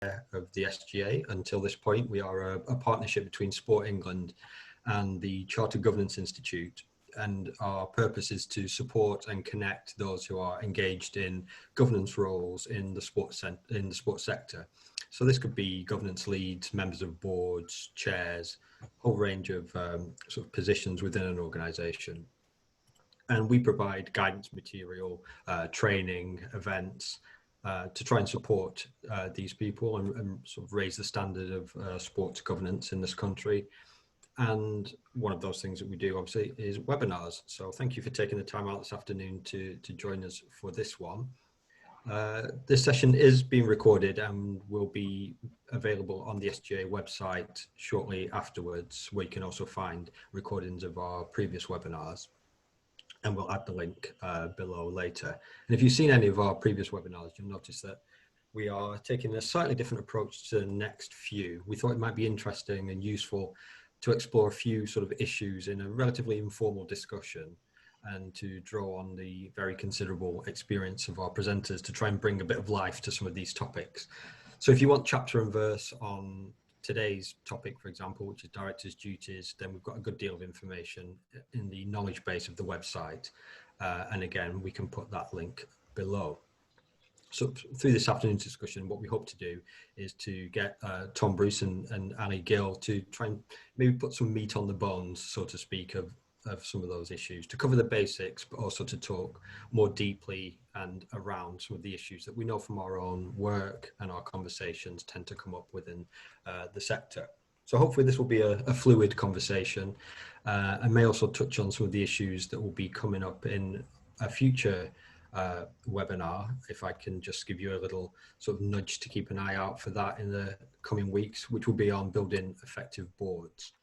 of the SGA. Until this point, we are a partnership between Sport England and the Chartered Governance Institute, and our purpose is to support and connect those who are engaged in governance roles in the sports sector. So this could be governance leads, members of boards, chairs, a whole range of sort of positions within an organisation. And we provide guidance material, training, events, to try and support these people and sort of raise the standard of sports governance in this country. And one of those things that we do, obviously, is webinars. So thank you for taking the time out this afternoon to join us for this one. This session is being recorded and will be available on the SGA website shortly afterwards, where you can also find recordings of our previous webinars. And we'll add the link below later. And if you've seen any of our previous webinars, you'll notice that we are taking a slightly different approach to the next few. We thought it might be interesting and useful to explore a few sort of issues in a relatively informal discussion, and to draw on the very considerable experience of our presenters to try and bring a bit of life to some of these topics. So if you want chapter and verse on today's topic, for example, which is directors' duties, then we've got a good deal of information in the knowledge base of the website. And again, we can put that link below. So through this afternoon's discussion, what we hope to do is to get Tom Bruce and Alison Gill to try and maybe put some meat on the bones, so to speak, of some of those issues, to cover the basics, but also to talk more deeply and around some of the issues that we know from our own work and our conversations tend to come up within the sector. So hopefully this will be a fluid conversation, and may also touch on some of the issues that will be coming up in a future webinar. If I can just give you a little sort of nudge to keep an eye out for that in the coming weeks, which will be on building effective boards.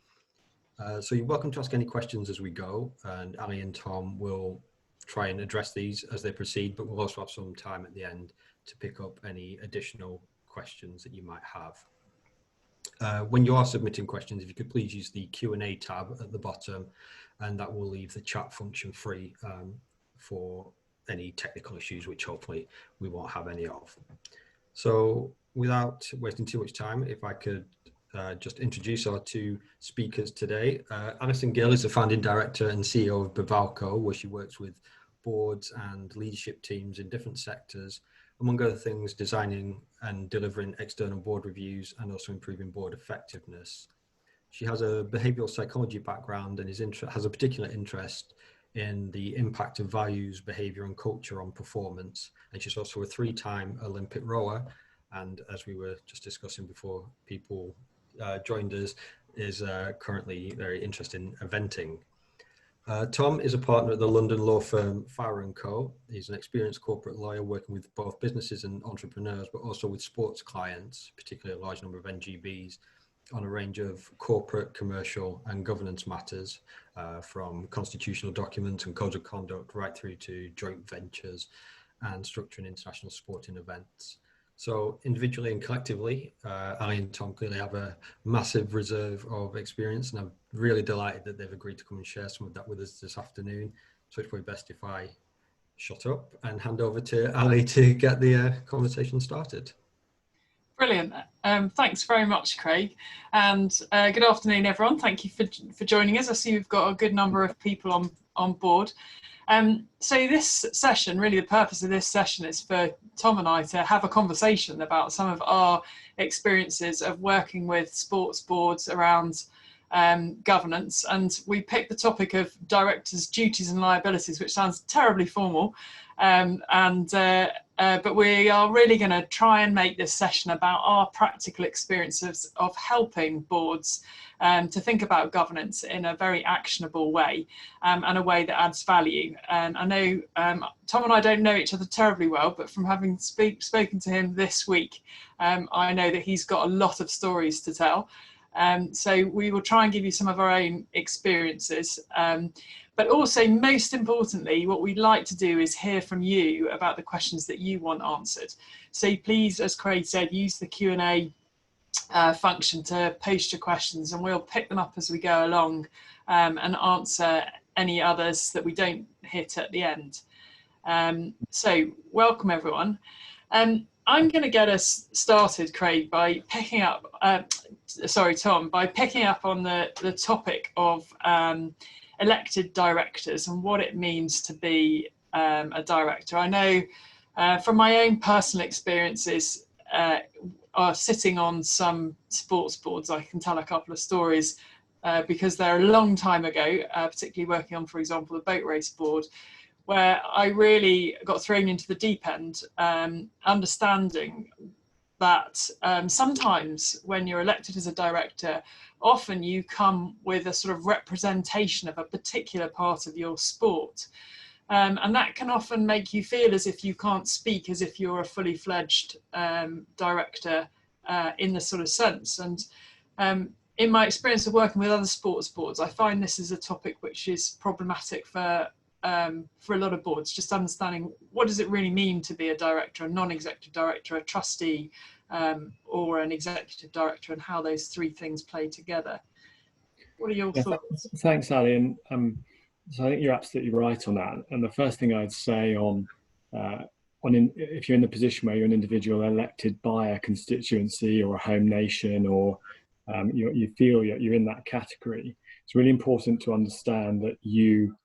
So you're welcome to ask any questions as we go, and Ali and Tom will try and address these as they proceed, but we'll also have some time at the end to pick up any additional questions that you might have. When you are submitting questions, if you could please use the Q&A tab at the bottom, and that will leave the chat function free for any technical issues, which hopefully we won't have any of. So without wasting too much time, if I could just introduce our two speakers today. Alison Gill is the founding director and CEO of Bvalco, where she works with boards and leadership teams in different sectors, among other things, designing and delivering external board reviews and also improving board effectiveness. She has a behavioral psychology background and has a particular interest in the impact of values, behavior and culture on performance. And she's also a three-time Olympic rower. And as we were just discussing before people joined us, is currently very interested in eventing. Tom is a partner at the London law firm Farrer & Co. He's an experienced corporate lawyer working with both businesses and entrepreneurs, but also with sports clients, particularly a large number of NGBs, on a range of corporate, commercial and governance matters, from constitutional documents and codes of conduct right through to joint ventures and structuring international sporting events. So individually and collectively, Ali and Tom clearly have a massive reserve of experience, and I'm really delighted that they've agreed to come and share some of that with us this afternoon. So it's probably best if I shut up and hand over to Ali to get the conversation started. Brilliant. Thanks very much, Craig. And good afternoon, everyone. Thank you for joining us. I see we've got a good number of people on board. So this session, really the purpose of this session is for Tom and I to have a conversation about some of our experiences of working with sports boards around governance. And we picked the topic of directors' duties and liabilities, which sounds terribly formal. But we are really going to try and make this session about our practical experiences of helping boards to think about governance in a very actionable way, and a way that adds value. And I know Tom and I don't know each other terribly well, but from having spoken to him this week, I know that he's got a lot of stories to tell. So we will try and give you some of our own experiences. But also, most importantly, what we'd like to do is hear from you about the questions that you want answered. So please, as Craig said, use the Q&A function to post your questions, and we'll pick them up as we go along, and answer any others that we don't hit at the end. So welcome, everyone. I'm going to get us started, Craig, by picking up, Tom, by picking up on the topic of elected directors and what it means to be a director. I know from my own personal experiences, sitting on some sports boards, I can tell a couple of stories because they're a long time ago, particularly working on, for example, the boat race board, where I really got thrown into the deep end, understanding that sometimes when you're elected as a director, often you come with a sort of representation of a particular part of your sport. And that can often make you feel as if you can't speak as if you're a fully fledged director in this sort of sense. And in my experience of working with other sports boards, I find this is a topic which is problematic for a lot of boards, just understanding what does it really mean to be a director, a non-executive director, a trustee, or an executive director, and how those three things play together. What are your thoughts? Thanks, Ali. And so I think you're absolutely right on that. And the first thing I'd say if you're in the position where you're an individual elected by a constituency or a home nation, or you feel you're in that category, it's really important to understand that you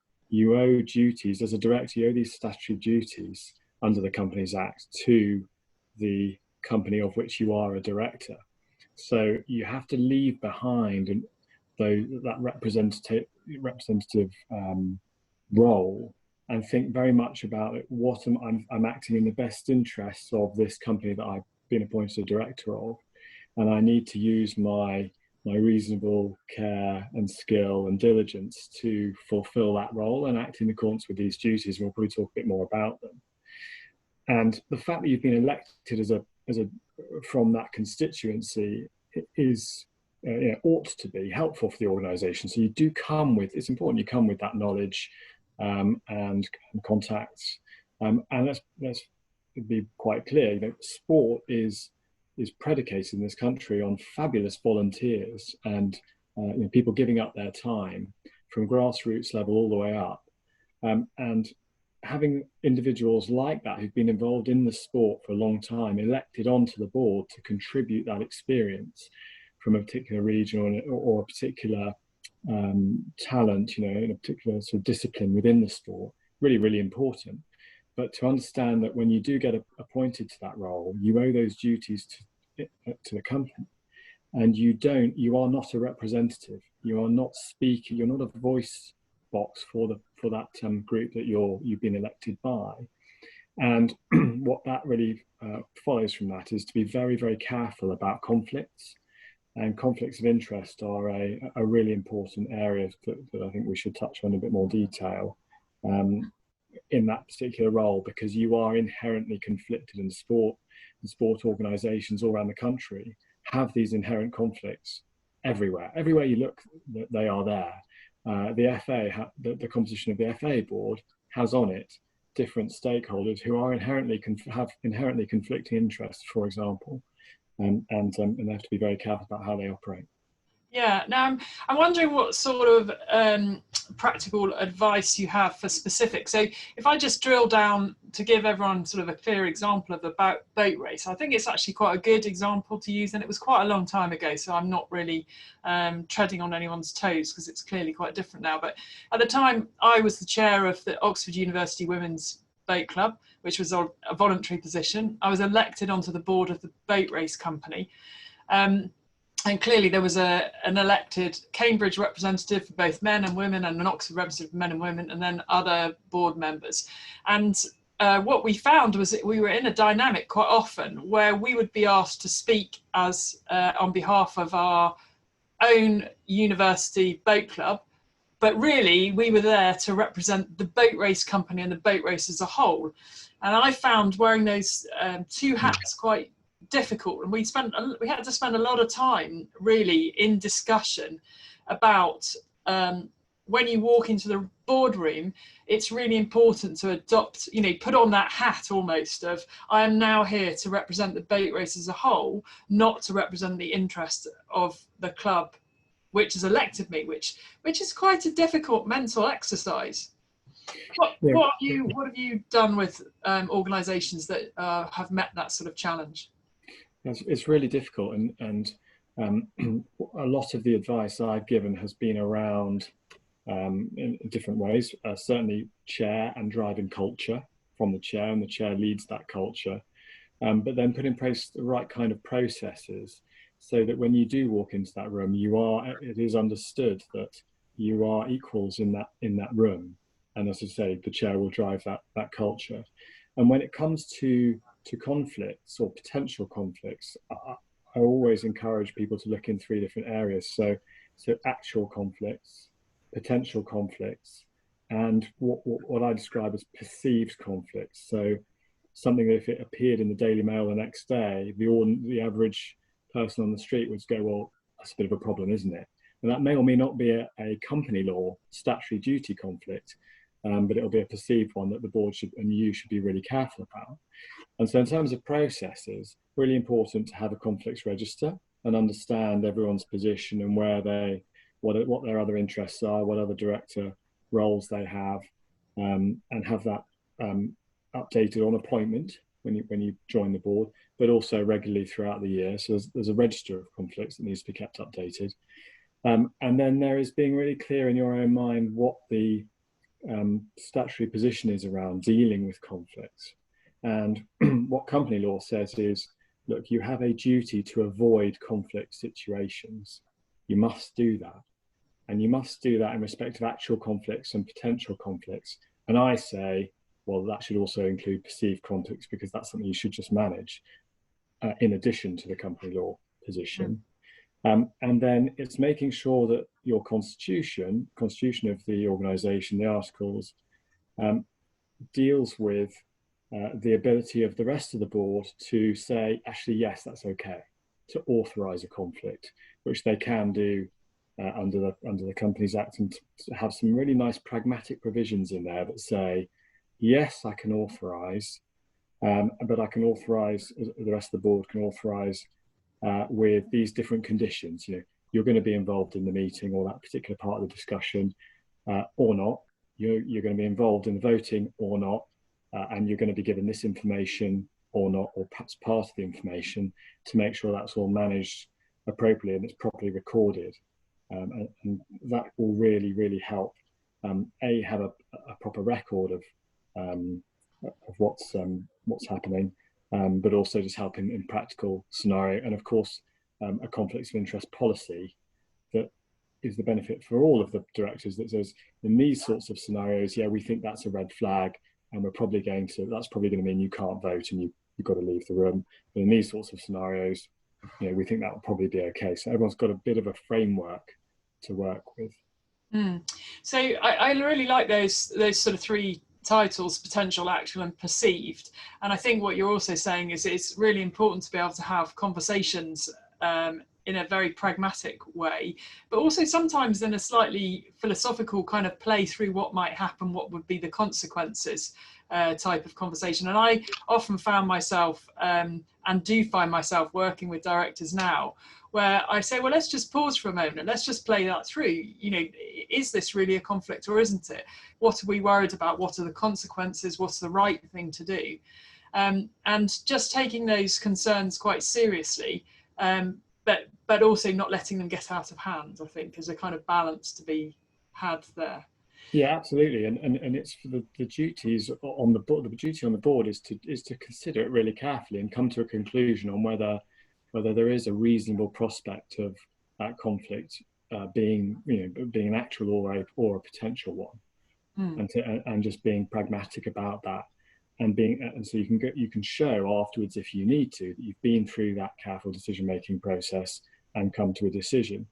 owe duties as a director. You owe these statutory duties under the Companies Act to the company of which you are a director. So you have to leave behind that representative role and think very much about what I'm acting in the best interests of this company that I've been appointed a director of, and I need to use my reasonable care and skill and diligence to fulfill that role and act in accordance with these duties. We'll probably talk a bit more about them. And the fact that you've been elected from that constituency is ought to be helpful for the organisation. So you do come with, it's important you come with that knowledge and contacts. And let's be quite clear, sport is predicated in this country on fabulous volunteers and people giving up their time from grassroots level all the way up. And having individuals like that who've been involved in the sport for a long time elected onto the board to contribute that experience from a particular region or a particular talent, in a particular sort of discipline within the sport, really, really important. But to understand that when you do get appointed to that role, you owe those duties to the company, and you are not a representative. You are not speaking. You're not a voice box for that group that you've been elected by. And what that really follows from that is to be very, very careful about conflicts. And conflicts of interest are a really important area that I think we should touch on in a bit more detail in that particular role, because you are inherently conflicted in sport, and sport organisations all around the country have these inherent conflicts everywhere. Everywhere you look, they are there. The FA, the composition of the FA board has on it different stakeholders who are have inherently conflicting interests, for example. And they have to be very careful about how they operate. Yeah, now I'm wondering what sort of practical advice you have for specifics. So if I just drill down to give everyone sort of a clear example of the boat race, I think it's actually quite a good example to use, and it was quite a long time ago, so I'm not really treading on anyone's toes because it's clearly quite different now. But at the time, I was the chair of the Oxford University Women's Boat Club, which was a voluntary position. I was elected onto the board of the boat race company. And clearly there was an elected Cambridge representative for both men and women, and an Oxford representative for men and women, and then other board members. And what we found was that we were in a dynamic quite often where we would be asked to speak as on behalf of our own university boat club, but really we were there to represent the boat race company and the boat race as a whole. And I found wearing those two hats quite difficult, and we had to spend a lot of time really in discussion about when you walk into the boardroom, it's really important to adopt, put on that hat almost of, I am now here to represent the boat race as a whole, not to represent the interest of the club which has elected me, which is quite a difficult mental exercise. What have you done with organisations that have met that sort of challenge? It's really difficult, and a lot of the advice I've given has been around in different ways. Certainly, chair and driving culture from the chair, and the chair leads that culture. But then put in place the right kind of processes so that when you do walk into that room, it is understood that you are equals in that room. And as I say, the chair will drive that culture. And when it comes to conflicts or potential conflicts, I always encourage people to look in three different areas. So actual conflicts, potential conflicts, and what I describe as perceived conflicts. So something that if it appeared in the Daily Mail the next day, the average person on the street would go, well, that's a bit of a problem, isn't it? And that may or may not be a company law statutory duty conflict, but it'll be a perceived one that the board and you should be really careful about. And so in terms of processes, really important to have a conflicts register and understand everyone's position and what their other interests are, what other director roles they have, and have that updated on appointment when you join the board, but also regularly throughout the year. So there's a register of conflicts that needs to be kept updated. And then there is being really clear in your own mind what the statutory position is around dealing with conflicts. And what company law says is, look, you have a duty to avoid conflict situations. You must do that. And you must do that in respect of actual conflicts and potential conflicts. And I say, well, that should also include perceived conflicts, because that's something you should just manage in addition to the company law position. And then it's making sure that your constitution of the organisation, the articles, deals with the ability of the rest of the board to say, actually, yes, that's okay, to authorise a conflict, which they can do under the Companies Act, and to have some really nice pragmatic provisions in there that say, yes, I can authorise, but I can authorise, the rest of the board can authorise with these different conditions. You're going to be involved in the meeting or that particular part of the discussion or not. You're going to be involved in the voting or not, and you're going to be given this information or not, or perhaps part of the information, to make sure that's all managed appropriately and it's properly recorded. And that will really, really help have a proper record of what's happening, but also just help in practical scenario. And of course, a conflicts of interest policy that is the benefit for all of the directors, that says in these sorts of scenarios, yeah, we think that's a red flag, and that's probably going to mean you can't vote and you've got to leave the room. But in these sorts of scenarios, we think that will probably be okay. So everyone's got a bit of a framework to work with. So I really like those sort of three titles: potential, actual, and perceived. And I think what you're also saying is it's really important to be able to have conversations in a very pragmatic way, but also sometimes in a slightly philosophical kind of play through what might happen, what would be the consequences type of conversation. And I often found myself and do find myself working with directors now where I say, well, let's just pause for a moment. Let's just play that through. Is this really a conflict or isn't it? What are we worried about? What are the consequences? What's the right thing to do? And just taking those concerns quite seriously, but also not letting them get out of hand, I think, is a kind of balance to be had there. Yeah, absolutely. And it's for the duties on the board. The duty on the board is to consider it really carefully and come to a conclusion on whether there is a reasonable prospect of that conflict being an actual or a potential one, and just being pragmatic about that, and so you can show afterwards, if you need to, that you've been through that careful decision-making process and come to a decision.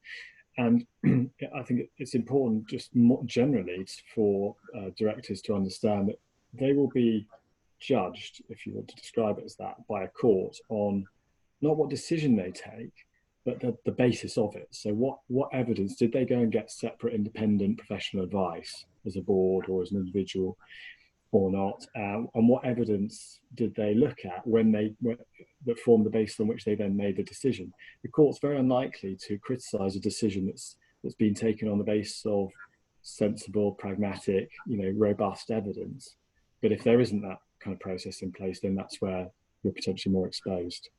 And I think it's important, just more generally, for directors to understand that they will be judged, if you want to describe it as that, by a court on not what decision they take, but the basis of it. So what evidence did they go and get separate, independent professional advice as a board or as an individual or not? And what evidence did they look at that formed the basis on which they then made the decision? The court's very unlikely to criticise a decision that's been taken on the basis of sensible, pragmatic, robust evidence. But if there isn't that kind of process in place, then that's where you're potentially more exposed.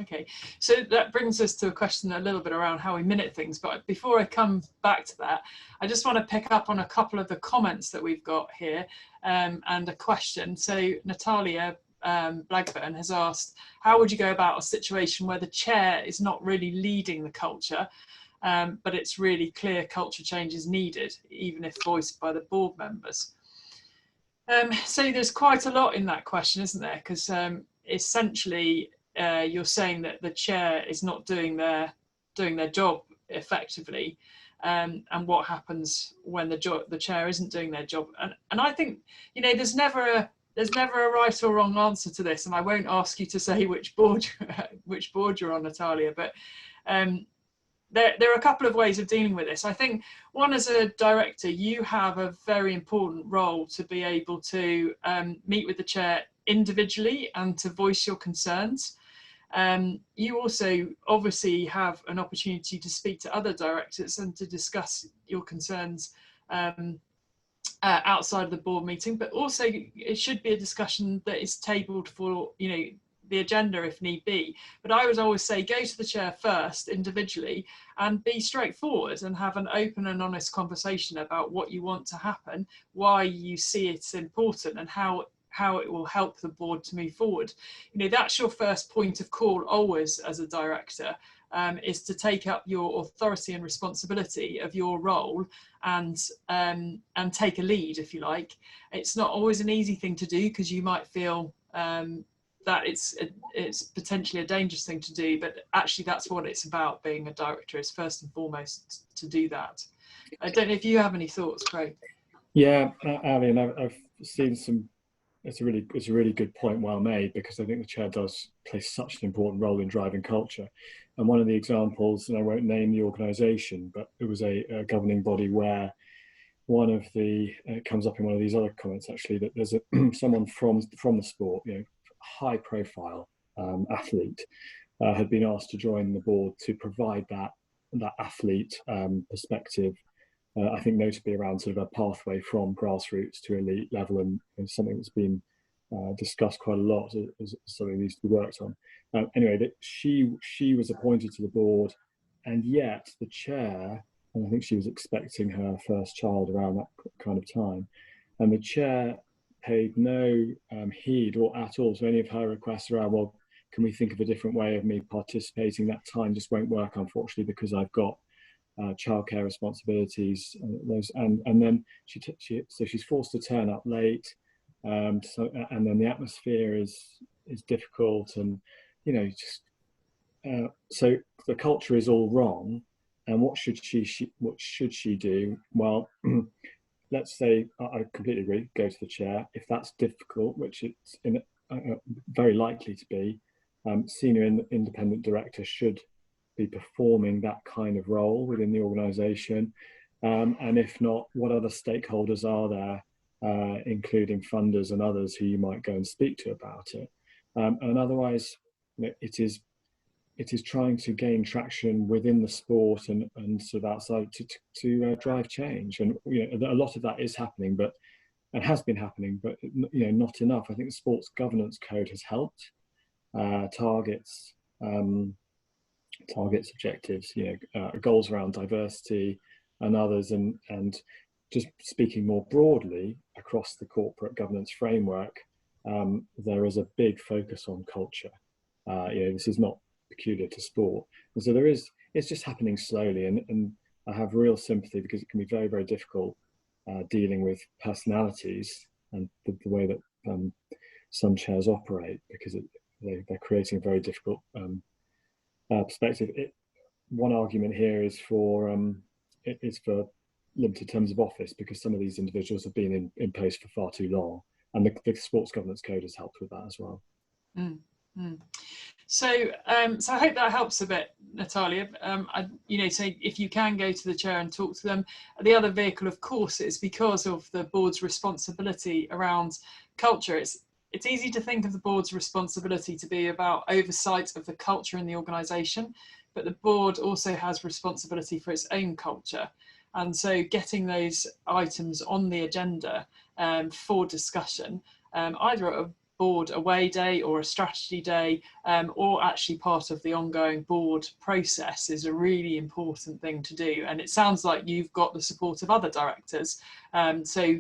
Okay, so that brings us to a question a little bit around how we minute things. But before I come back to that, I just want to pick up on a couple of the comments that we've got here and a question. So Natalia Blackburn has asked, how would you go about a situation where the chair is not really leading the culture, but it's really clear culture change is needed, even if voiced by the board members? So there's quite a lot in that question, isn't there? Because essentially, you're saying that the chair is not doing their job effectively, and what happens when the chair isn't doing their job. And I think, there's never a right or wrong answer to this, and I won't ask you to say which board you're on, Natalia, but there are a couple of ways of dealing with this. I think one, as a director, you have a very important role to be able to meet with the chair individually and to voice your concerns. You also obviously have an opportunity to speak to other directors and to discuss your concerns outside of the board meeting, but also it should be a discussion that is tabled for the agenda if need be. But I would always say go to the chair first individually and be straightforward and have an open and honest conversation about what you want to happen, why you see it's important, and how it will help the board to move forward. That's your first point of call always as a director, is to take up your authority and responsibility of your role and take a lead, if you like. It's not always an easy thing to do, because you might feel that it's potentially a dangerous thing to do, but actually that's what it's about. Being a director is first and foremost to do that. I don't know if you have any thoughts, Craig. Yeah, Ali, and I've seen some. It's a really good point, well made, because I think the chair does play such an important role in driving culture. And one of the examples, and I won't name the organisation, but it was a governing body where one of the it comes up in one of these other comments actually, that there's someone from the sport, high profile athlete, had been asked to join the board to provide that athlete perspective. I think notably around sort of a pathway from grassroots to elite level, and something that's been discussed quite a lot as something that needs to be worked on. Anyway, that she was appointed to the board, and yet the chair, and I think she was expecting her first child around that kind of time, and the chair paid no heed or at all to any of her requests around, well, can we think of a different way of me participating? That time just won't work, unfortunately, because I've got childcare responsibilities, and then so she's forced to turn up late, and then the atmosphere is difficult, and so the culture is all wrong. And what should she do? Well, let's say I completely agree. Go to the chair if that's difficult, which it's very likely to be. Senior independent director should be performing that kind of role within the organisation, and if not, what other stakeholders are there, including funders and others who you might go and speak to about it. And otherwise, it is trying to gain traction within the sport and sort of outside to drive change. And a lot of that is happening, and has been happening, but not enough. I think the Sports Governance Code has helped. Targets, objectives, goals around diversity and others, and just speaking more broadly across the corporate governance framework, there is a big focus on culture. This is not peculiar to sport, and so it's just happening slowly, and I have real sympathy, because it can be very, very difficult dealing with personalities and the way that some chairs operate, because they're creating a very difficult perspective. One argument here is for limited terms of office, because some of these individuals have been in place for far too long, and the Sports Governance Code has helped with that as well. So I hope that helps a bit, Natalia. So if you can go to the chair and talk to them. The other vehicle, of course, is because of the board's responsibility around culture. It's easy to think of the board's responsibility to be about oversight of the culture in the organisation, but the board also has responsibility for its own culture. And so getting those items on the agenda for discussion, either at a board away day or a strategy day, or actually part of the ongoing board process, is a really important thing to do. And it sounds like you've got the support of other directors, so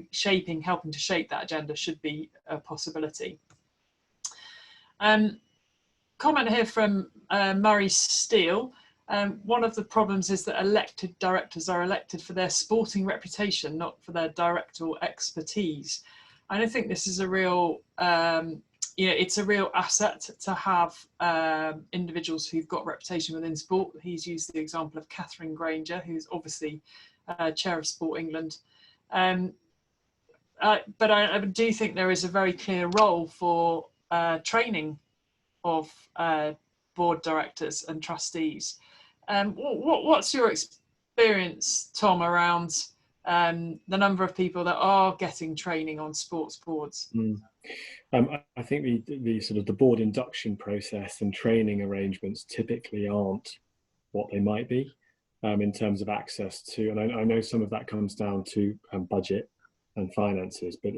helping to shape that agenda should be a possibility. Comment here from Murray Steele. One of the problems is that elected directors are elected for their sporting reputation, not for their directorial expertise. And I think this is a real, it's a real asset to have individuals who've got reputation within sport. He's used the example of Catherine Granger, who's obviously chair of Sport England. But I do think there is a very clear role for training of board directors and trustees. What's your experience, Tom, around the number of people that are getting training on sports boards? I think the sort of the board induction process and training arrangements typically aren't what they might be in terms of access to, and I know some of that comes down to budget and finances, but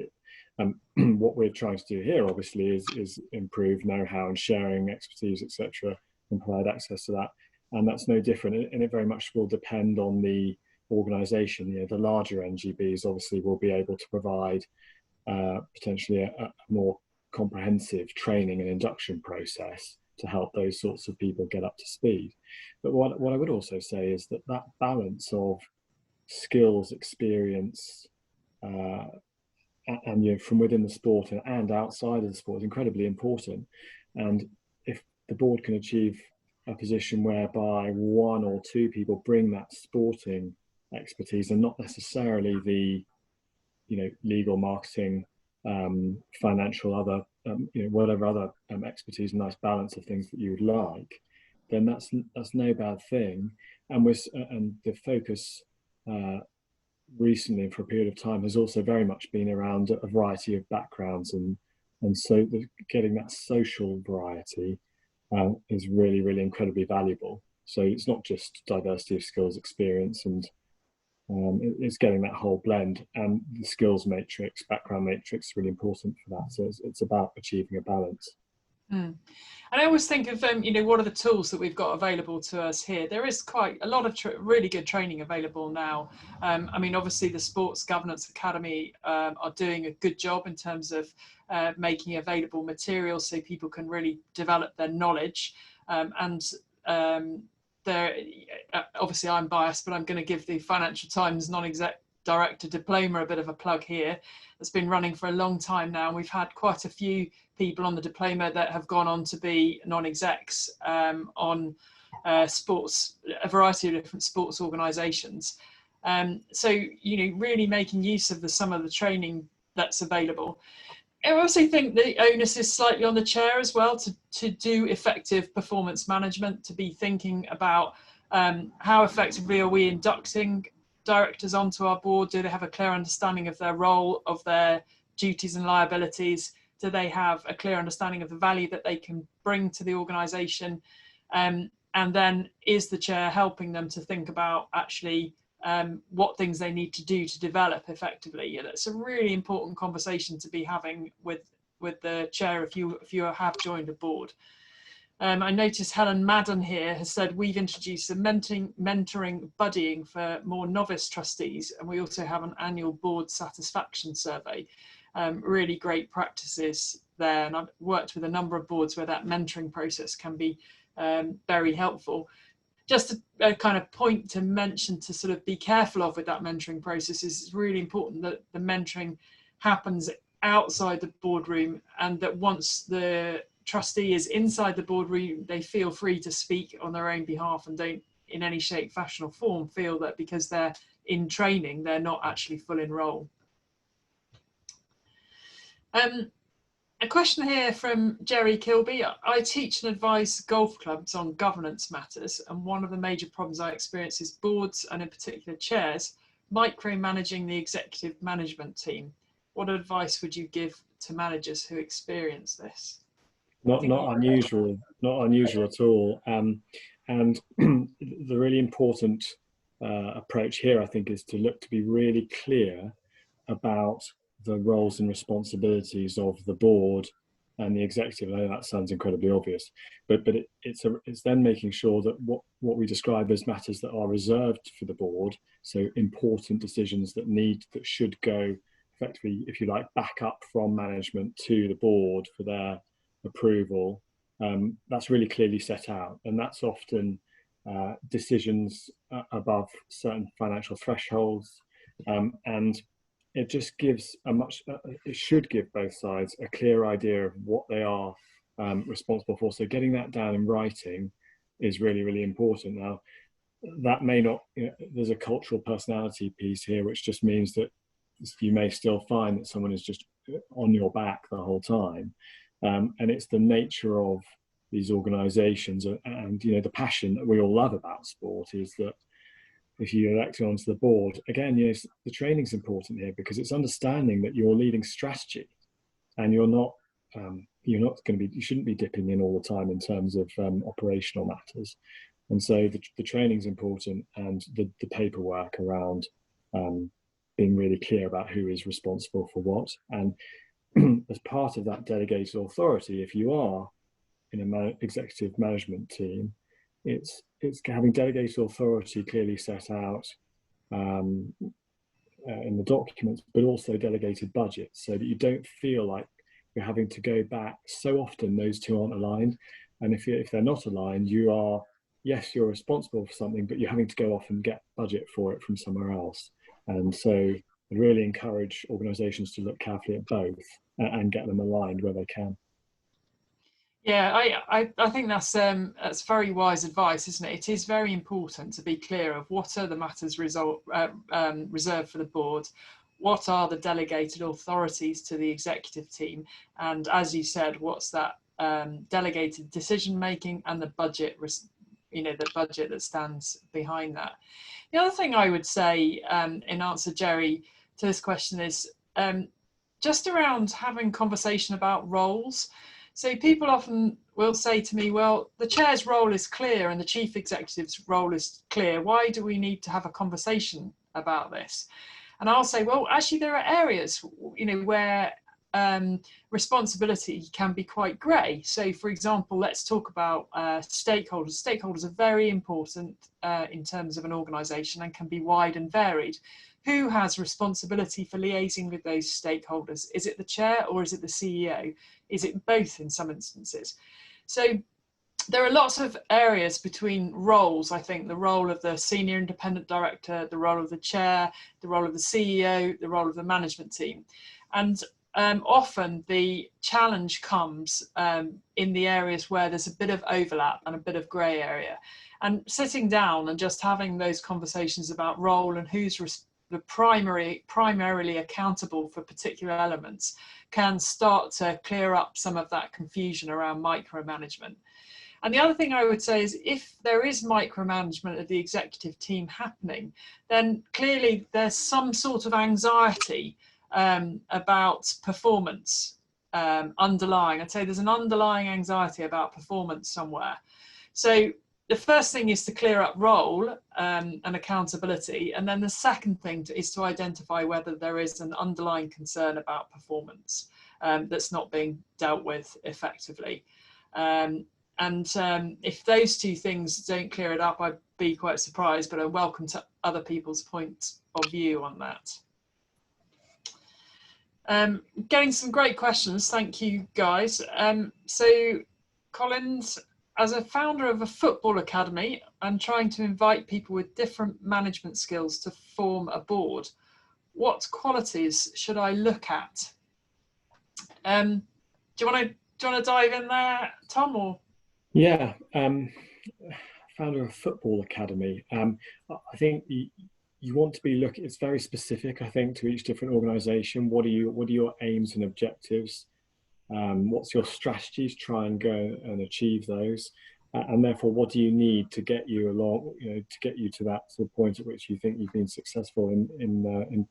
what we're trying to do here obviously is improve know-how and sharing expertise, etc., and provide access to that. And that's no different, and it very much will depend on the organisation. The larger NGBs obviously will be able to provide potentially a more comprehensive training and induction process to help those sorts of people get up to speed. But what I would also say is that balance of skills, experience, and from within the sport and outside of the sport is incredibly important. And if the board can achieve a position whereby one or two people bring that sporting expertise and not necessarily the legal, marketing, financial, other whatever other expertise, nice balance of things that you would like, then that's no bad thing. And the focus recently for a period of time has also very much been around a variety of backgrounds, and so getting that social variety is really incredibly valuable. So it's not just diversity of skills, experience, and it's getting that whole blend, and the skills matrix, background matrix is really important for that. So it's about achieving a balance. And I always think of what are the tools that we've got available to us here. There is quite a lot of really good training available now. I mean, obviously the Sports Governance Academy are doing a good job in terms of making available materials so people can really develop their knowledge. There, obviously I'm biased, but I'm going to give the Financial Times non-exec director diploma a bit of a plug here. It's been running for a long time now, and we've had quite a few people on the diploma that have gone on to be non-execs on sports, a variety of different sports organisations. So really making use of some of the training that's available. I also think the onus is slightly on the chair as well to do effective performance management, to be thinking about how effectively are we inducting directors onto our board. Do they have a clear understanding of their role, of their duties and liabilities? Do they have a clear understanding of the value that they can bring to the organisation? And then is the chair helping them to think about actually what things they need to do to develop effectively? That's a really important conversation to be having with the chair if you have joined a board. I noticed Helen Madden here has said we've introduced a mentoring buddying for more novice trustees, and we also have an annual board satisfaction survey. Really great practices there, and I've worked with a number of boards where that mentoring process can be very helpful. Just a kind of point to mention to sort of be careful of with that mentoring process is it's really important that the mentoring happens outside the boardroom, and that once the trustee is inside the boardroom, they feel free to speak on their own behalf and don't in any shape, fashion or form feel that because they're in training, they're not actually full in role. A question here from Jerry Kilby. I teach and advise golf clubs on governance matters, and one of the major problems I experience is boards, and in particular chairs, micromanaging the executive management team. What advice would you give to managers who experience this? Not unusual at all. And the really important approach here, I think, is to look to be really clear about the roles and responsibilities of the board and the executive. I know that sounds incredibly obvious, but it's then making sure that what we describe as matters that are reserved for the board, so important decisions that should go effectively, if you like, back up from management to the board for their approval. That's really clearly set out, and that's often decisions above certain financial thresholds, and it just gives it should give both sides a clear idea of what they are responsible for. So getting that down in writing is really, really important. Now, that may not, there's a cultural personality piece here, which just means that you may still find that someone is just on your back the whole time. And it's the nature of these organizations and the passion that we all love about sport is that if you elect onto the board, again, the training's important here because it's understanding that you're leading strategy and you're not going to be, you shouldn't be dipping in all the time in terms of operational matters. And so the training's important, and the paperwork around being really clear about who is responsible for what. And as part of that delegated authority, if you are in an executive management team, it's having delegated authority clearly set out in the documents, but also delegated budgets, so that you don't feel like you're having to go back. So often those two aren't aligned, and if they're not aligned, you're responsible for something, but you're having to go off and get budget for it from somewhere else. And so I really encourage organisations to look carefully at both and get them aligned where they can. Yeah, I think that's very wise advice, isn't it? It is very important to be clear of what are the matters reserved for the board, what are the delegated authorities to the executive team, and as you said, what's that delegated decision making and the budget, the budget that stands behind that. The other thing I would say in answer, Jerry, to this question is just around having conversation about roles. So people often will say to me, well, the chair's role is clear and the chief executive's role is clear. Why do we need to have a conversation about this? And I'll say, well, actually, there are areas, where responsibility can be quite grey. So, for example, let's talk about stakeholders. Stakeholders are very important in terms of an organisation and can be wide and varied. Who has responsibility for liaising with those stakeholders? Is it the chair or is it the CEO? Is it both in some instances? So there are lots of areas between roles. I think the role of the senior independent director, the role of the chair, the role of the CEO, the role of the management team. And often the challenge comes in the areas where there's a bit of overlap and a bit of grey area. And sitting down and just having those conversations about role and who's primarily accountable for particular elements can start to clear up some of that confusion around micromanagement. And the other thing I would say is if there is micromanagement of the executive team happening, then clearly there's some sort of anxiety about performance underlying. I'd say there's an underlying anxiety about performance somewhere. So the first thing is to clear up role and accountability. And then the second thing is to identify whether there is an underlying concern about performance that's not being dealt with effectively. And if those two things don't clear it up, I'd be quite surprised, but I welcome to other people's points of view on that. Getting some great questions. Thank you, guys. So Collins, as a founder of a football academy, I'm trying to invite people with different management skills to form a board. What qualities should I look at? Do you want to dive in there, Tom? Or yeah, founder of a football academy. I think you want to be looking. It's very specific, I think, to each different organisation. What are your aims and objectives? What's your strategy to try and go and achieve those, and therefore what do you need to get you along, to get you to that sort of point at which you think you've been successful in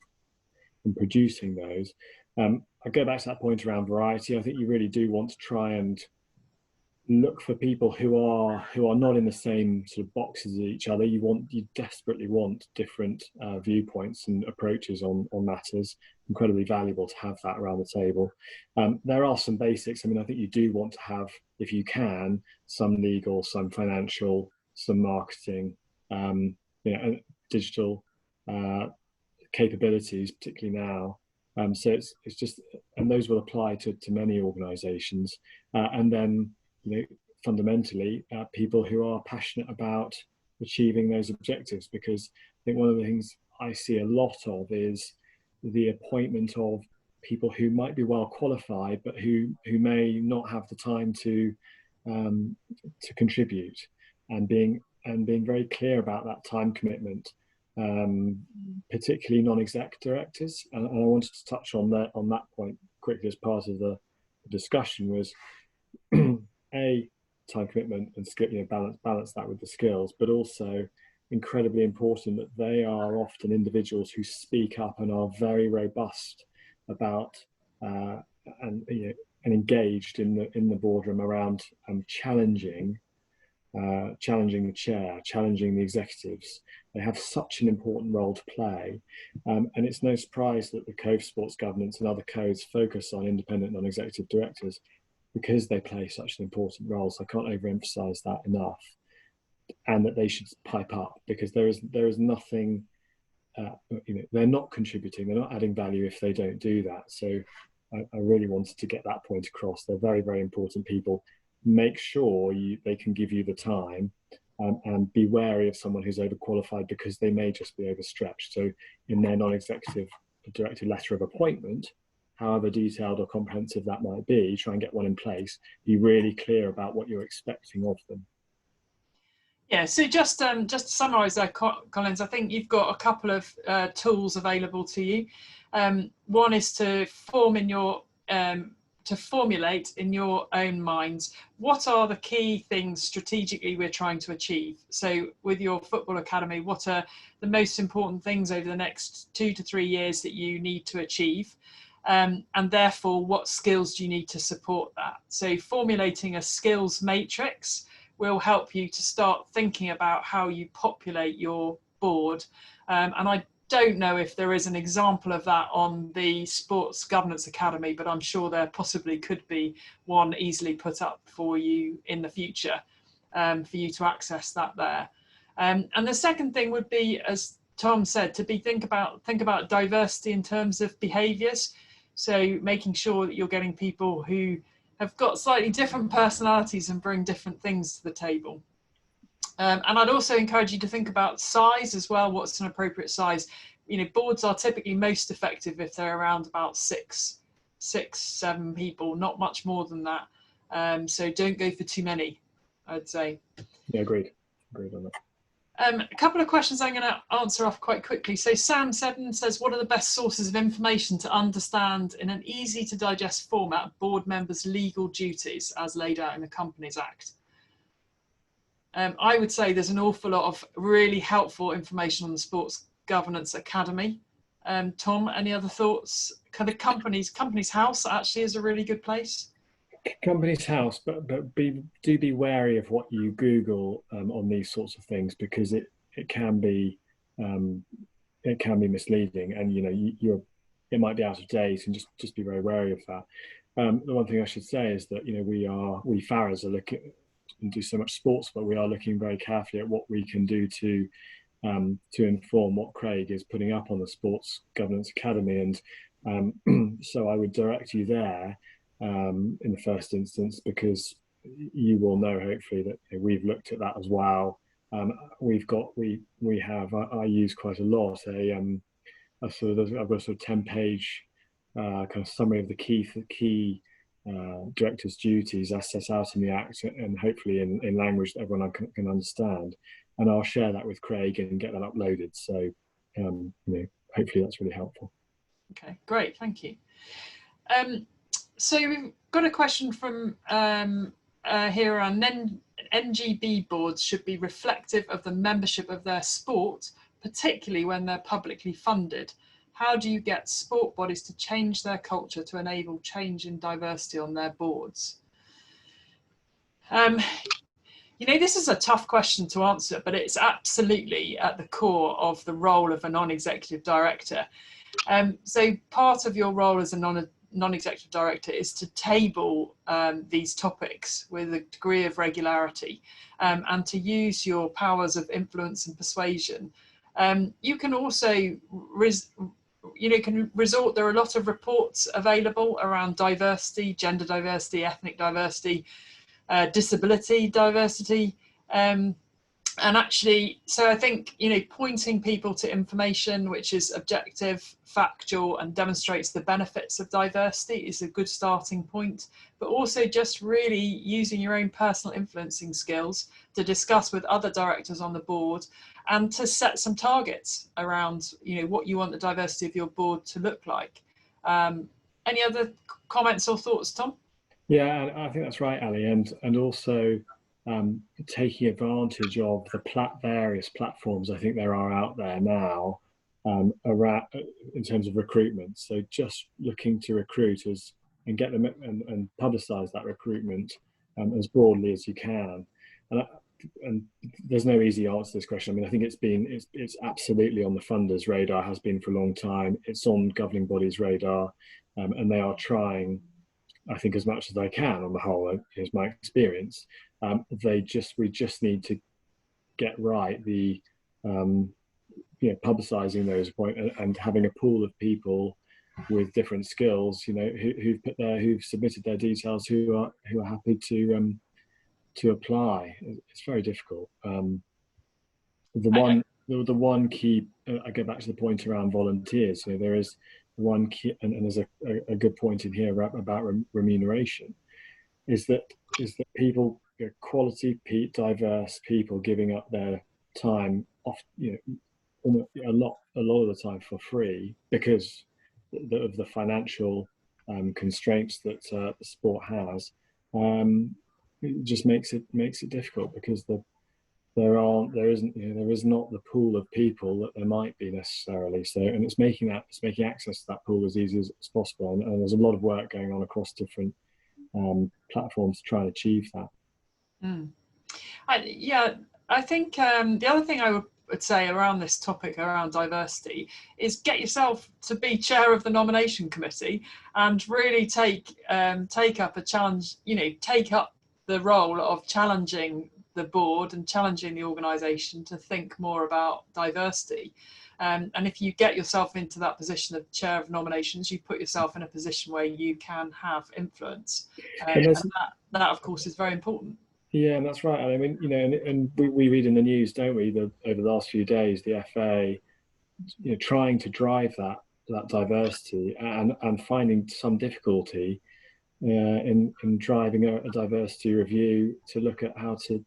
producing those. I go back to that point around variety. I think you really do want to try and look for people who are not in the same sort of boxes as each other. You desperately want different viewpoints and approaches on matters. Incredibly valuable to have that around the table. There are some basics. I mean, I think you do want to have, if you can, some legal, some financial, some marketing, digital capabilities, particularly now. So it's just, and those will apply to many organisations, and then fundamentally people who are passionate about achieving those objectives. Because I think one of the things I see a lot of is the appointment of people who might be well qualified, but who may not have the time to contribute, and being very clear about that time commitment. Particularly non-exec directors, and I wanted to touch on that point quickly as part of the discussion. Was a time commitment and balance that with the skills, but also incredibly important that they are often individuals who speak up and are very robust about and engaged in the boardroom around challenging the chair, challenging the executives. They have such an important role to play, and it's no surprise that the Code of Sports Governance and other codes focus on independent non-executive directors, because they play such an important role. So I can't overemphasize that enough, and that they should pipe up, because there is nothing, they're not contributing, they're not adding value if they don't do that. So I really wanted to get that point across. They're very, very important people. Make sure they can give you the time, and be wary of someone who's overqualified, because they may just be overstretched. So in their non-executive director letter of appointment, however detailed or comprehensive that might be, try and get one in place. Be really clear about what you're expecting of them. Yeah, so just to summarise that, Collins, I think you've got a couple of tools available to you. One is to formulate in your own minds what are the key things strategically we're trying to achieve. So with your football academy, what are the most important things over the next 2 to 3 years that you need to achieve? And therefore, what skills do you need to support that? So formulating a skills matrix will help you to start thinking about how you populate your board. And I don't know if there is an example of that on the Sports Governance Academy, but I'm sure there possibly could be one easily put up for you in the future, for you to access that there. And the second thing would be, as Tom said, to think about diversity in terms of behaviours. So making sure that you're getting people who have got slightly different personalities and bring different things to the table. And I'd also encourage you to think about size as well. What's an appropriate size? Boards are typically most effective if they're around about 7 people, not much more than that. So don't go for too many, I'd say. Yeah, agreed on that. A couple of questions I'm going to answer off quite quickly. So Sam Seddon says, what are the best sources of information to understand in an easy to digest format board members' legal duties as laid out in the Companies Act? I would say there's an awful lot of really helpful information on the Sports Governance Academy. Tom, any other thoughts? Kind of Companies House actually is a really good place. Companies House, but do be wary of what you Google on these sorts of things, because it can be misleading, and it might be out of date, and just be very wary of that. The one thing I should say is that we Farrers are looking and do so much sports, but we are looking very carefully at what we can do to inform what Craig is putting up on the Sports Governance Academy, and so I would direct you there. In the first instance, because you will know hopefully that we've looked at that as well. I use quite a lot I've got a sort of 10-page kind of summary of the key directors' duties as set out in the Act, and hopefully in language that everyone can understand. And I'll share that with Craig and get that uploaded. So hopefully that's really helpful. Okay, great, thank you. So we've got a question from here on NGB boards should be reflective of the membership of their sport, particularly when they're publicly funded. How do you get sport bodies to change their culture to enable change in diversity on their boards? You know, this is a tough question to answer, but it's absolutely at the core of the role of a non-executive director. So part of your role as a non-executive director is to table these topics with a degree of regularity, and to use your powers of influence and persuasion. You can also resort, there are a lot of reports available around diversity, gender diversity, ethnic diversity, disability diversity, and actually, so I think, you know, pointing people to information which is objective, factual, and demonstrates the benefits of diversity is a good starting point, but also just really using your own personal influencing skills to discuss with other directors on the board and to set some targets around, you know, what you want the diversity of your board to look like. Any other comments or thoughts, Tom? Yeah, I think that's right, Ali, and also taking advantage of the various platforms I think there are out there now around in terms of recruitment. So just looking to recruiters and get them and publicise that recruitment as broadly as you can. And there's no easy answer to this question. I mean, I think it's absolutely on the funders' radar, has been for a long time. It's on governing bodies' radar, and they are trying, I think, as much as they can on the whole, is my experience. We just need to get right the publicising those points and having a pool of people with different skills, you know, who've submitted their details, who are happy to apply. It's very difficult. The one key, I go back to the point around volunteers. You know, there is one key, and there's a good point in here about remuneration, is that people, quality, diverse people giving up their time off, you know, a lot of the time for free because of the financial constraints that the sport has. It just makes it difficult because there is not the pool of people that there might be necessarily. So, and it's making access to that pool as easy as possible. And there's a lot of work going on across different platforms to try and achieve that. I think the other thing I would say around this topic around diversity is get yourself to be chair of the nomination committee and really take up a challenge, you know, take up the role of challenging the board and challenging the organisation to think more about diversity. And if you get yourself into that position of chair of nominations, you put yourself in a position where you can have influence. And that, of course, is very important. Yeah, and that's right. I mean, you know, and we read in the news, don't we, over the last few days, the FA, you know, trying to drive that diversity and finding some difficulty in driving a diversity review to look at how to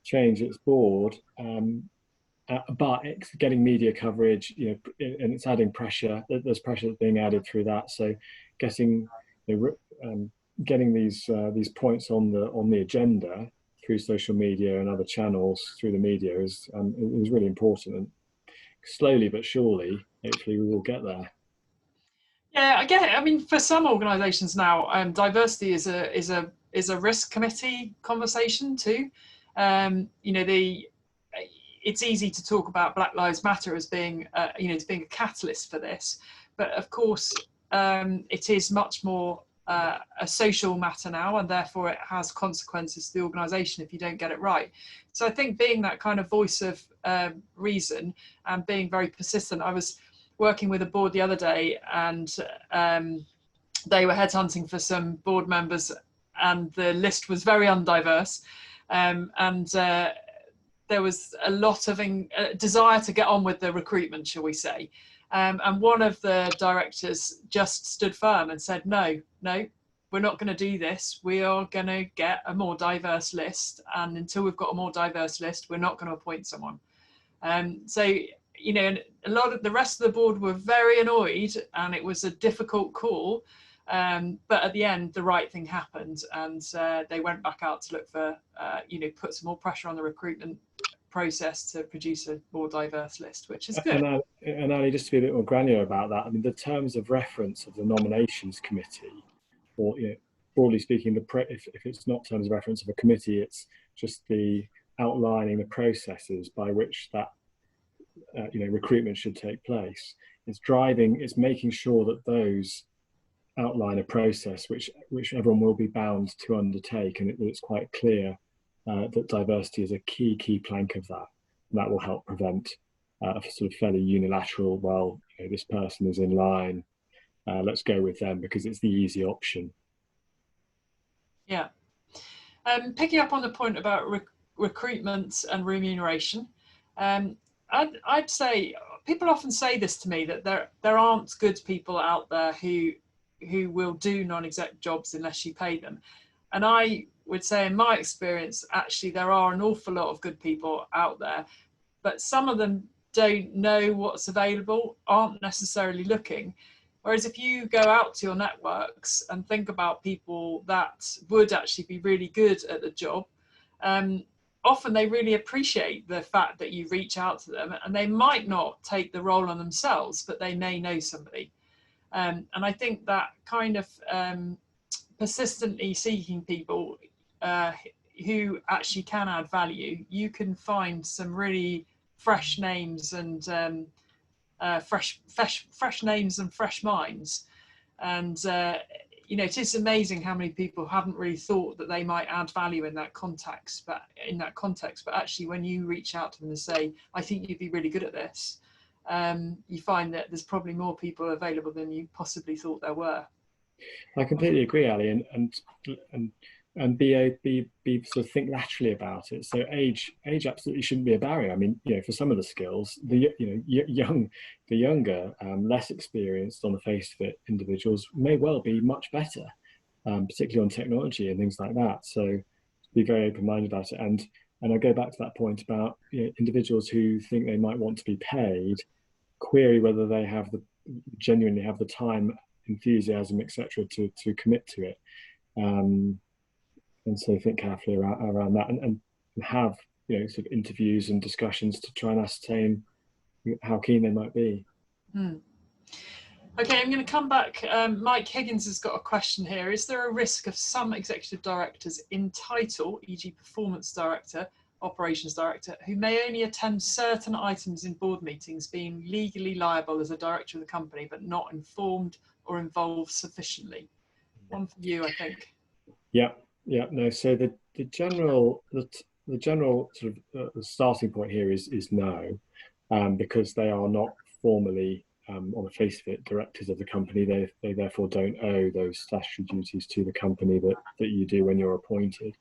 change its board. But it's getting media coverage, you know, and it's adding pressure. There's pressure that's being added through that. So getting these points on the agenda through social media and other channels through the media is really important. And slowly but surely, hopefully, we will get there. Yeah, I get it. I mean, for some organisations now, diversity is a risk committee conversation too. You know, it's easy to talk about Black Lives Matter as being, as being a catalyst for this, but of course, it is much more a social matter now, and therefore it has consequences to the organisation if you don't get it right. So I think being that kind of voice of reason and being very persistent. I was working with a board the other day, and they were headhunting for some board members, and the list was very undiverse, and there was a lot of desire to get on with the recruitment, shall we say. And one of the directors just stood firm and said, no, we're not going to do this. We are going to get a more diverse list. And until we've got a more diverse list, we're not going to appoint someone. So, you know, a lot of the rest of the board were very annoyed, and it was a difficult call. But at the end, the right thing happened, and they went back out to look for, put some more pressure on the recruitment process to produce a more diverse list, which is good. And Ali, just to be a bit more granular about that, I mean, the terms of reference of the nominations committee, or broadly speaking, if it's not terms of reference of a committee, it's just the outlining the processes by which that recruitment should take place. It's making sure that those outline a process which everyone will be bound to undertake, and it's quite clear that diversity is a key plank of that. And that will help prevent a sort of fairly unilateral, well, this person is in line, let's go with them because it's the easy option. Yeah. Picking up on the point about recruitment and remuneration, I'd say people often say this to me, that there aren't good people out there who will do non-exec jobs unless you pay them. And I would say, in my experience, actually there are an awful lot of good people out there, but some of them don't know what's available, aren't necessarily looking. Whereas if you go out to your networks and think about people that would actually be really good at the job, often they really appreciate the fact that you reach out to them, and they might not take the role on themselves, but they may know somebody. And I think that kind of persistently seeking people who actually can add value, you can find some really fresh names and fresh names and fresh minds. And it is amazing how many people haven't really thought that they might add value in that context, but actually when you reach out to them and say, I think you'd be really good at this, you find that there's probably more people available than you possibly thought there were. I completely agree, Ali, and be sort of think laterally about it. So age absolutely shouldn't be a barrier. I mean, for some of the skills, the younger, less experienced on the face of it individuals may well be much better, particularly on technology and things like that. So be very open-minded about it. And I go back to that point about individuals who think they might want to be paid, query whether they genuinely have the time, enthusiasm, etc., to commit to it. And so think carefully around that, and have sort of interviews and discussions to try and ascertain how keen they might be. Okay, I'm going to come back. Mike Higgins has got a question here. Is there a risk of some executive directors in title, e.g. performance director, operations director, who may only attend certain items in board meetings, being legally liable as a director of the company, but not informed or involved sufficiently? One for you, I think. Yeah, no. So the general sort of starting point here is no, because they are not formally, on the face of it, directors of the company. They therefore don't owe those statutory duties to the company that you do when you're appointed.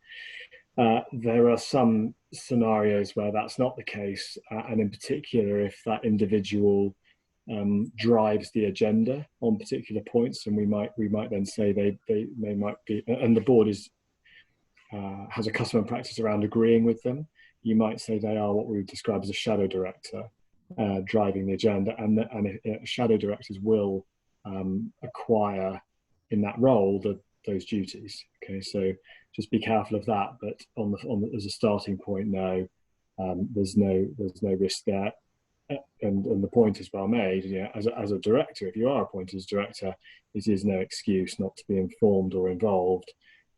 There are some scenarios where that's not the case, and in particular, if that individual drives the agenda on particular points, and we might then say they might be, and the board has a custom and practice around agreeing with them. You might say they are what we would describe as a shadow director, driving the agenda, and shadow directors will acquire in that role those duties. Okay, so just be careful of that. But as a starting point, no, there's no risk there. And the point is well made. As a director, if you are appointed as director, it is no excuse not to be informed or involved.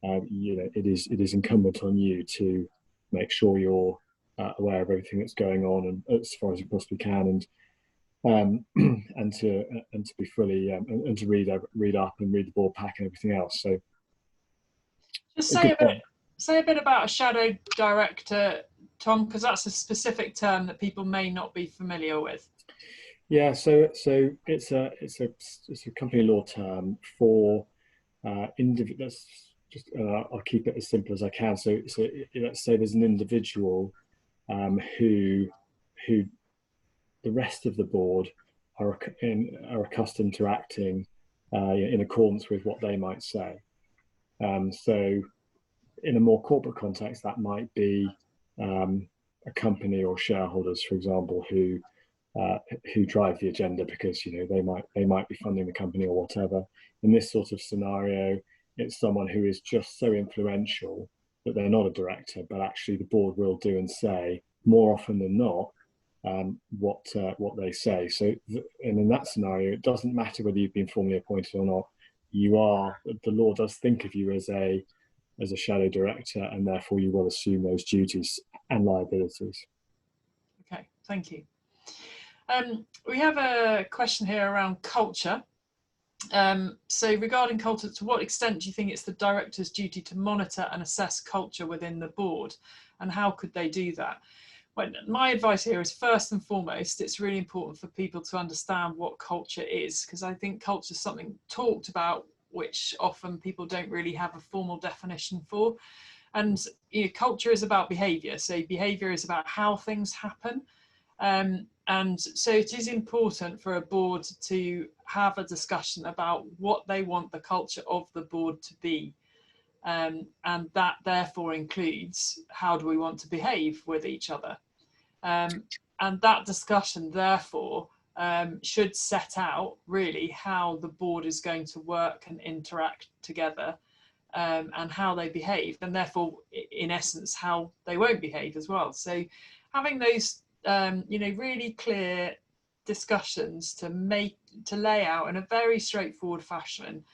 It is incumbent on you to make sure you're aware of everything that's going on, and as far as you possibly can, and to be fully and to read up and read the board pack and everything else. So just say a bit about a shadow director, Tom, because that's a specific term that people may not be familiar with. Yeah, so it's a company law term for individuals. I'll keep it as simple as I can. So let's say there's an individual who the rest of the board are accustomed to acting in accordance with what they might say. So in a more corporate context, that might be a company or shareholders, for example, who drive the agenda because they might be funding the company or whatever. In this sort of scenario, it's someone who is just so influential that they're not a director, but actually the board will do and say more often than not what they say. So, and in that scenario, it doesn't matter whether you've been formally appointed or not. the law does think of you as a shadow director, and therefore you will assume those duties and liabilities. Okay, thank you. We have a question here around culture. So regarding culture, to what extent do you think it's the director's duty to monitor and assess culture within the board, and how could they do that? Well, my advice here is, first and foremost, it's really important for people to understand what culture is, because I think culture is something talked about which often people don't really have a formal definition for. And culture is about behaviour, so behaviour is about how things happen. And so it is important for a board to have a discussion about what they want the culture of the board to be. And that therefore includes, how do we want to behave with each other? And that discussion therefore should set out really how the board is going to work and interact together, and how they behave, and therefore in essence how they won't behave as well. So having those really clear discussions to lay out in a very straightforward fashion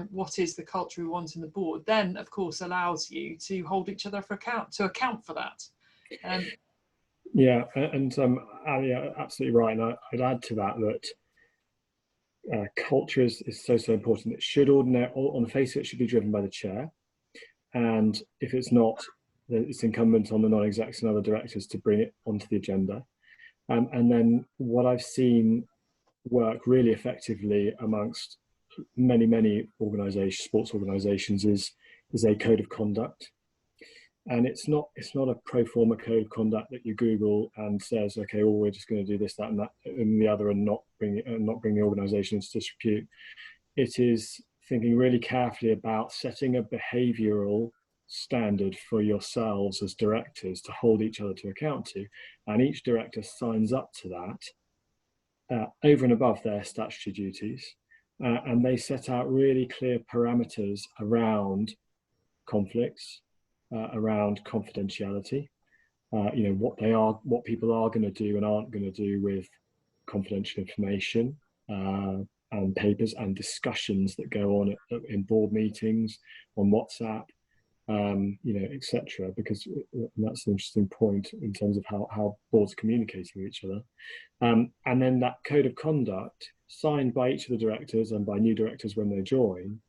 what is the culture we want in the board, then of course allows you to hold each other to account for that. Yeah, and Ali, absolutely right. And I'd add to that culture is so important. It should on the face of it, should be driven by the chair, and if it's not, it's incumbent on the non-execs and other directors to bring it onto the agenda. And then what I've seen work really effectively amongst many organisations, sports organisations, is a code of conduct. And it's not a pro forma code of conduct that you Google and says, okay, well, we're just going to do this, that, and that, and the other, and not bring the organisation into disrepute. It is thinking really carefully about setting a behavioural standard for yourselves as directors to hold each other to account to, and each director signs up to that over and above their statutory duties, and they set out really clear parameters around conflicts, around confidentiality, what people are going to do and aren't going to do with confidential information, and papers and discussions that go on in board meetings, on WhatsApp, etc. Because that's an interesting point in terms of how boards are communicating with each other. And then that code of conduct, signed by each of the directors and by new directors when they join,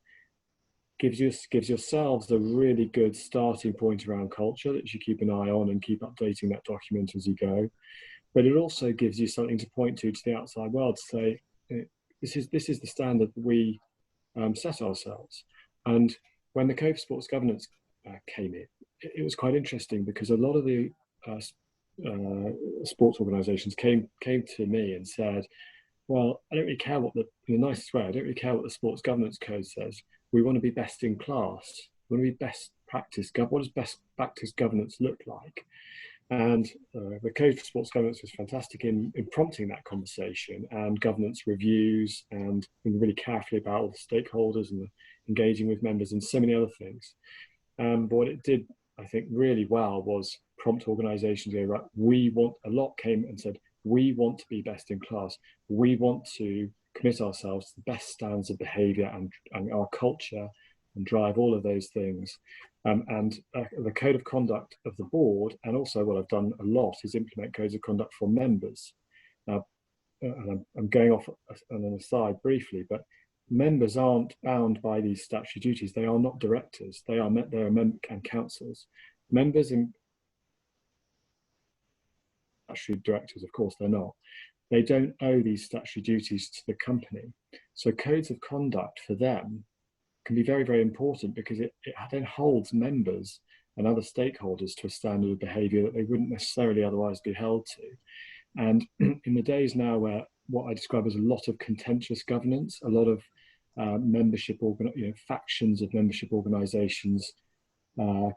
gives yourselves a really good starting point around culture that you keep an eye on and keep updating that document as you go. But it also gives you something to point to the outside world to say, this is the standard that we set ourselves. And when the Code for Sports Governance came in, it was quite interesting, because a lot of the sports organisations came to me and said, well, I don't really care what in the nicest way, I don't really care what the Sports Governance Code says. We want to be best in class. We want to be best practice. What does best practice governance look like? And the Code for Sports Governance was fantastic in prompting that conversation and governance reviews, and being really carefully about all the stakeholders and engaging with members and so many other things. But what it did, I think, really well was prompt organisations to go, right, a lot came and said, we want to be best in class. We want to commit ourselves to the best standards of behaviour and our culture, and drive all of those things. The code of conduct of the board, and also what I've done a lot, is implement codes of conduct for members. Now, and I'm going off on an aside briefly, but members aren't bound by these statutory duties. They are not directors. They are members and councillors. Members and statutory directors, of course, they're not. They don't owe these statutory duties to the company. So codes of conduct for them can be very, very important, because it then holds members and other stakeholders to a standard of behaviour that they wouldn't necessarily otherwise be held to. And in the days now where what I describe as a lot of contentious governance, a lot of factions of membership organisations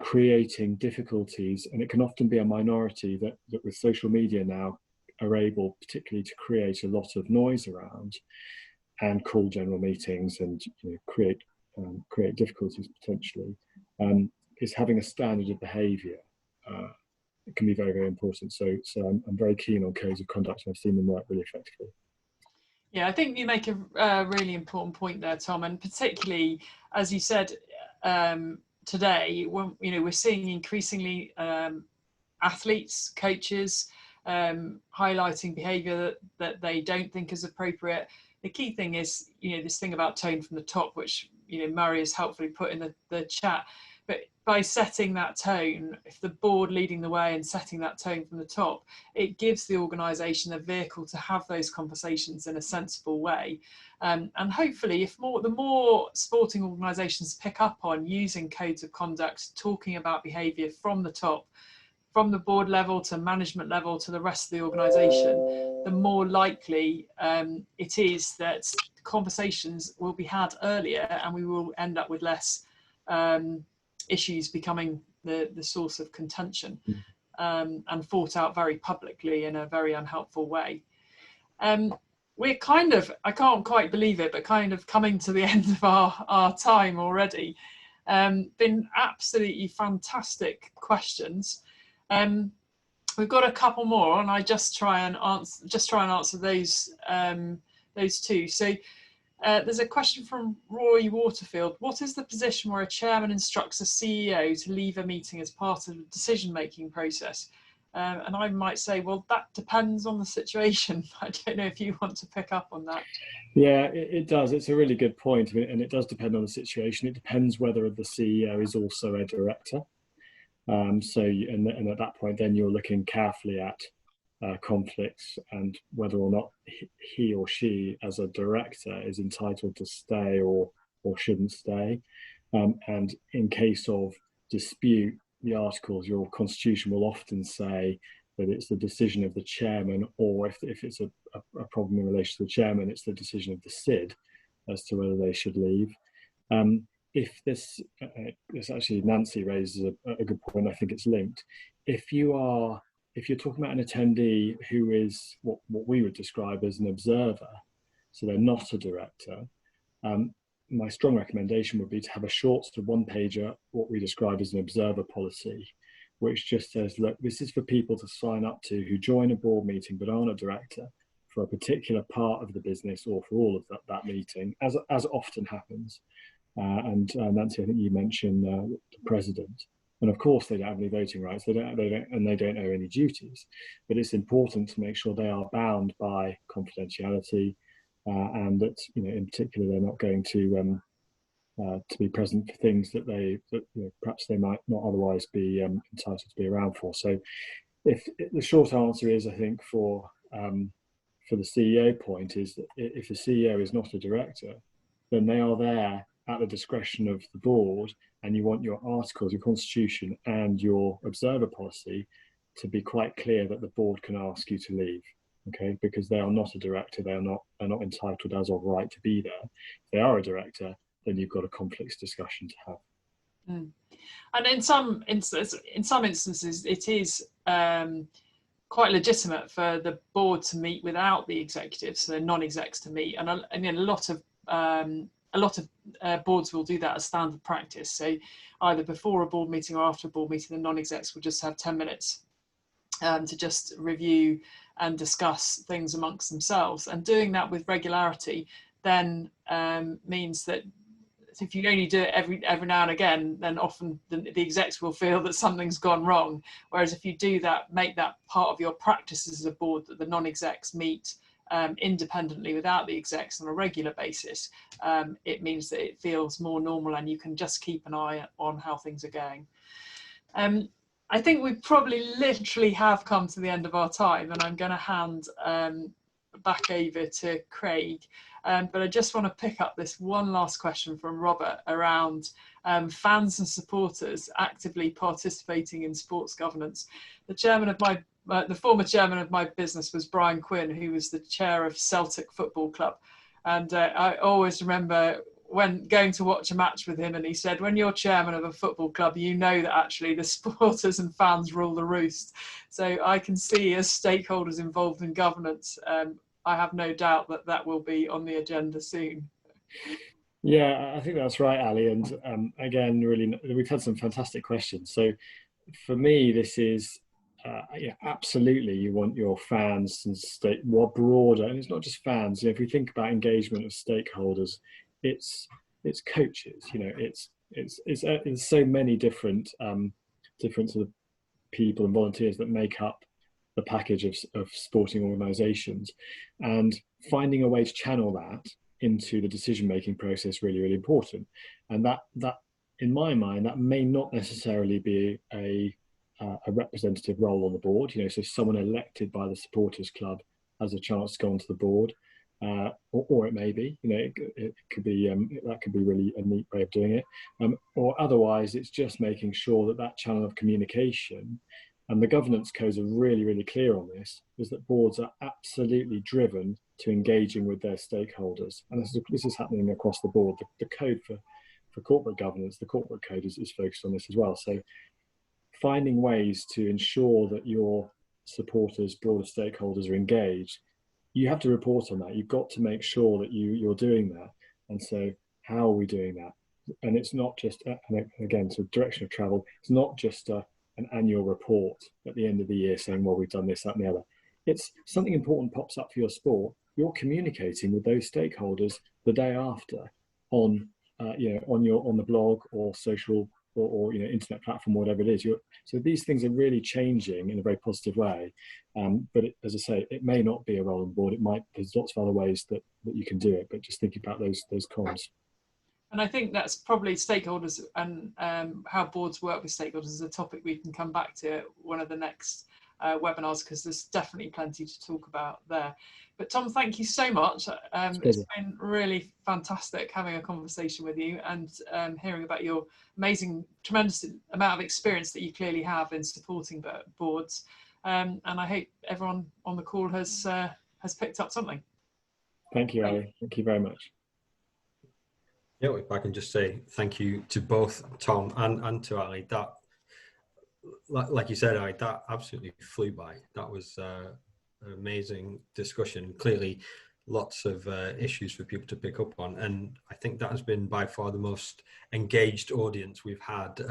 creating difficulties, and it can often be a minority that with social media now are able particularly to create a lot of noise around and call general meetings and create difficulties potentially, is having a standard of behaviour. It can be very, very important. So I'm very keen on codes of conduct, and I've seen them work really effectively. Yeah, I think you make a really important point there, Tom, and particularly as you said today, when we're seeing increasingly athletes, coaches highlighting behaviour that they don't think is appropriate. The key thing is this thing about tone from the top, which Murray has helpfully put in the chat. But by setting that tone, if the board leading the way and setting that tone from the top, it gives the organisation a vehicle to have those conversations in a sensible way. And hopefully, the more sporting organisations pick up on using codes of conduct, talking about behaviour from the top, from the board level to management level to the rest of the organisation, the more likely it is that conversations will be had earlier, and we will end up with less issues becoming the source of contention and fought out very publicly in a very unhelpful way. We're kind of, I can't quite believe it, but kind of coming to the end of our time already. Been absolutely fantastic questions. We've got a couple more, and I just try and answer those two. So there's a question from Roy Waterfield. What is the position where a chairman instructs a CEO to leave a meeting as part of the decision-making process? And I might say, well, that depends on the situation. I don't know if you want to pick up on that. Yeah, it does. It's a really good point, and it does depend on the situation. It depends whether the CEO is also a director. And at that point, then you're looking carefully at conflicts and whether or not he or she, as a director, is entitled to stay or shouldn't stay. And in case of dispute, the articles, your constitution will often say that it's the decision of the chairman, or if it's a problem in relation to the chairman, it's the decision of the SID as to whether they should leave. If this actually, Nancy raises a good point. I think it's linked. If you're talking about an attendee who is what we would describe as an observer, so they're not a director, my strong recommendation would be to have a short sort of one-pager, what we describe as an observer policy, which just says, look, this is for people to sign up to who join a board meeting but aren't a director for a particular part of the business or for all of that meeting, as often happens. And Nancy, I think you mentioned the president. And of course, they don't have any voting rights. They don't owe any duties. But it's important to make sure they are bound by confidentiality, and that in particular, they're not going to be present for things that perhaps they might not otherwise be entitled to be around for. So, if the short answer is, I think for the CEO point is that if the CEO is not a director, then they are there at the discretion of the board, and you want your articles, your constitution, and your observer policy to be quite clear that the board can ask you to leave, okay? Because they are not a director, they are not entitled as of right to be there. If they are a director, then you've got a conflicts discussion to have. Mm. And in some instances, it is quite legitimate for the board to meet without the executives, so non-execs to meet, and a lot of boards will do that as standard practice. So either before a board meeting or after a board meeting, the non-execs will just have 10 minutes to just review and discuss things amongst themselves. And doing that with regularity then means that if you only do it every now and again, then often the execs will feel that something's gone wrong. Whereas if you do that, make that part of your practice as a board, that the non-execs meet independently without the execs on a regular basis, it means that it feels more normal and you can just keep an eye on how things are going. I think we probably literally have come to the end of our time, and I'm going to hand back over to Craig. But I just want to pick up this one last question from Robert around fans and supporters actively participating in sports governance. The former chairman of my business was Brian Quinn, who was the chair of Celtic Football Club. And I always remember when going to watch a match with him, and he said, when you're chairman of a football club, you know that actually the supporters and fans rule the roost. So I can see, as stakeholders involved in governance, I have no doubt that will be on the agenda soon. Yeah, I think that's right, Ali. And again, really, we've had some fantastic questions. So for me, this is yeah, absolutely, you want your fans and broader, and it's not just fans. You know, if we think about engagement of stakeholders, it's coaches. You know, it's so many different different sort of people and volunteers that make up the package of sporting organisations, and finding a way to channel that into the decision-making process really important. And that in my mind, that may not necessarily be a representative role on the board. You know, so someone elected by the supporters club has a chance to go onto the board, or it may be, you know, it could be that could be really a neat way of doing it, or otherwise it's just making sure that that channel of communication, and the governance codes are really clear on this, is that boards are absolutely driven to engaging with their stakeholders, and this is happening across the board. The code for corporate governance, the corporate code is focused on this as well. So finding ways to ensure that your supporters, broader stakeholders are engaged, you have to report on that. You've got to make sure that you're doing that. And so how are we doing that? And it's not just, again, so direction of travel, it's not just an annual report at the end of the year saying, well, we've done this, that, and the other. It's something important pops up for your sport. You're communicating with those stakeholders the day after on, you know, on the blog or social or you know, internet platform, whatever it is. So these things are really changing in a very positive way. But as I say, it may not be a role on board. It might. There's lots of other ways that you can do it. But just thinking about those cons. And I think that's probably stakeholders and how boards work with stakeholders is a topic we can come back to at one of the next webinars, because there's definitely plenty to talk about there. But Tom, thank you so much. It's been really fantastic having a conversation with you and hearing about your amazing, tremendous amount of experience that you clearly have in supporting boards. And I hope everyone on the call has picked up something. Thank you, Ali. Thank you very much. Yeah, if I can just say thank you to both Tom and to Ali. That, like you said, Ali, that absolutely flew by. That was an amazing discussion. Clearly, lots of issues for people to pick up on, and I think that has been by far the most engaged audience we've had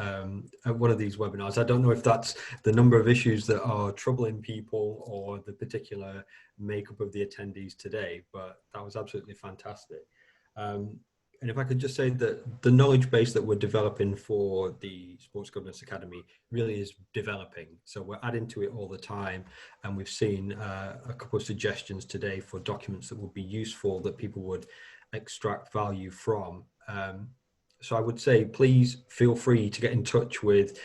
at one of these webinars. I don't know if that's the number of issues that are troubling people or the particular makeup of the attendees today, but that was absolutely fantastic. And if I could just say that the knowledge base that we're developing for the Sports Governance Academy really is developing. So we're adding to it all the time. And we've seen a couple of suggestions today for documents that would be useful, that people would extract value from. So I would say, please feel free to get in touch with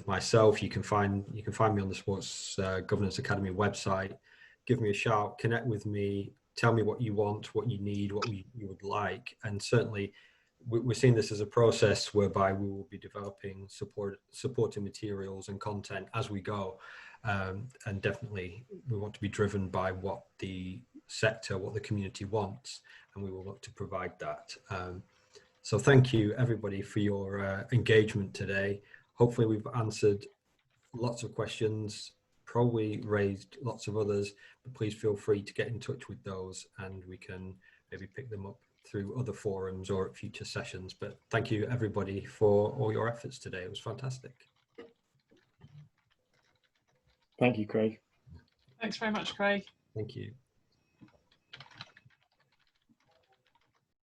myself. You can find me on the Sports Governance Academy website. Give me a shout, connect with me. Tell me what you want, what you need, what you would like. And certainly we're seeing this as a process whereby we will be developing supporting materials and content as we go. And definitely we want to be driven by what the sector, what the community wants, and we will look to provide that. So thank you everybody for your engagement today. Hopefully we've answered lots of questions, probably raised lots of others, but please feel free to get in touch with those and we can maybe pick them up through other forums or at future sessions. But thank you everybody for all your efforts today. It was fantastic. Thank you, Craig. Thanks very much, Craig. Thank you.